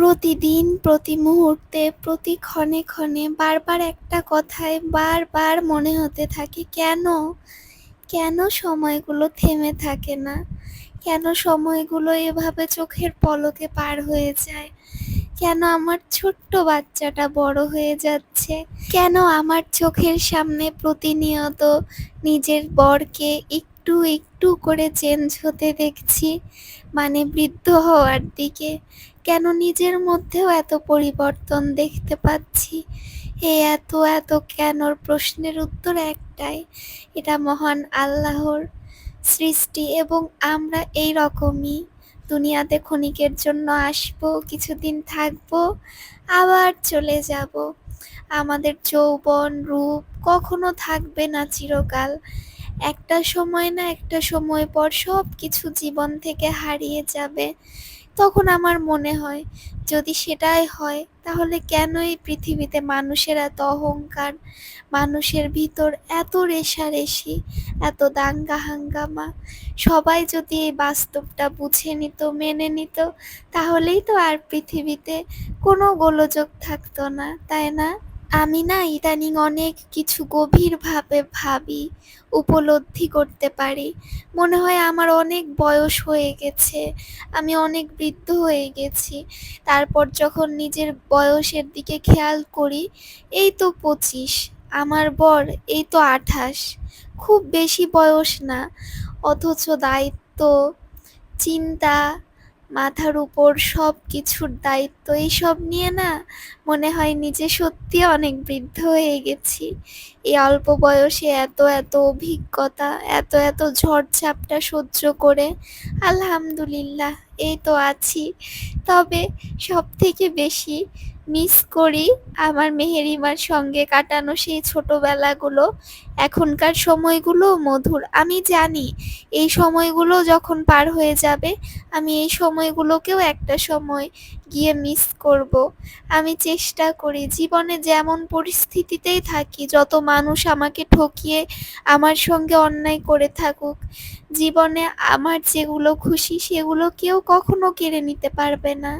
প্রতিদিন, প্রতি মুহূর্তে, প্রতি ক্ষণে, ক্ষণে বারবার একটা কথাই বারবার মনে হতে থাকে, কেন? কেন সময়গুলো থেমে থাকে না? কেন সময়গুলো এভাবে চোখের পলকে পার হয়ে যায়? কেন আমার ছোট্ট বাচ্চাটা বড় হয়ে যাচ্ছে? কেন আমার চোখের সামনে প্রতিনিয়ত নিজের বরকে একটু একটু করে চেঞ্জ হতে দেখছি, মানে বৃদ্ধ হওয়ার দিকে? কেন নিজের মধ্যেও এত পরিবর্তন দেখতে পাচ্ছি? এই এত এত কেনর প্রশ্নের উত্তর একটাই, এটা মহান আল্লাহর সৃষ্টি এবং আমরা এই রকমই। দুনিয়াতে ক্ষণিকের জন্য আসবো, কিছুদিন থাকবো, আবার চলে যাব। আমাদের যৌবন রূপ কখনো থাকবে না চিরকাল। একটা সময় না একটা সময় পর সব কিছু জীবন থেকে হারিয়ে যাবে। তখন আমার মনে হয়, যদি সেটাই হয় তাহলে কেন এই পৃথিবীতে মানুষের এত অহংকার, মানুষের ভিতর এত রেষারেষি, এত দাঙ্গা হাঙ্গামা? সবাই যদি এই বাস্তবটা বুঝে নিত, মেনে নিত, তাহলেই তো আর পৃথিবীতে কোনো গোলযোগ থাকতো না, তাই না? আমি না ইদানিং অনেক কিছু গভীরভাবে ভাবি, উপলব্ধি করতে পারি। মনে হয় আমার অনেক বয়স হয়ে গেছে, আমি অনেক বৃদ্ধ হয়ে গেছি। তারপর যখন নিজের বয়সের দিকে খেয়াল করি, এই তো 25, আমার বর এই তো 28। খুব বেশি বয়স না, অথচ দায়িত্ব, চিন্তা, মাথার উপর সব কিছুর দায়িত্ব, এইসব নিয়ে না মনে হয় নিজে সত্যি অনেক বৃদ্ধ হয়ে গেছি। এই অল্প বয়সে এত এত অভিজ্ঞতা, এত এত ঝড়-ঝাপটা সহ্য করে আলহামদুলিল্লাহ এই তো আছি। তবে সবথেকে বেশি মিস করি আমার মেহেরিমার সঙ্গে কাটানো সেই ছোটবেলাগুলো। এখনকার সময়গুলো মধুর, আমি জানি এই সময়গুলো যখন পার হয়ে যাবে, আমি এই সময়গুলোকেও একটা সময় গিয়ে মিস করব। আমি চেষ্টা করি জীবনে যেমন পরিস্থিতিতেই থাকি, যত মানুষ আমাকে ঠকিয়ে আমার সঙ্গে অন্যায় করে থাকুক, জীবনে আমার যেগুলো খুশি সেগুলো কেউ কখনো কেড়ে নিতে পারবে না।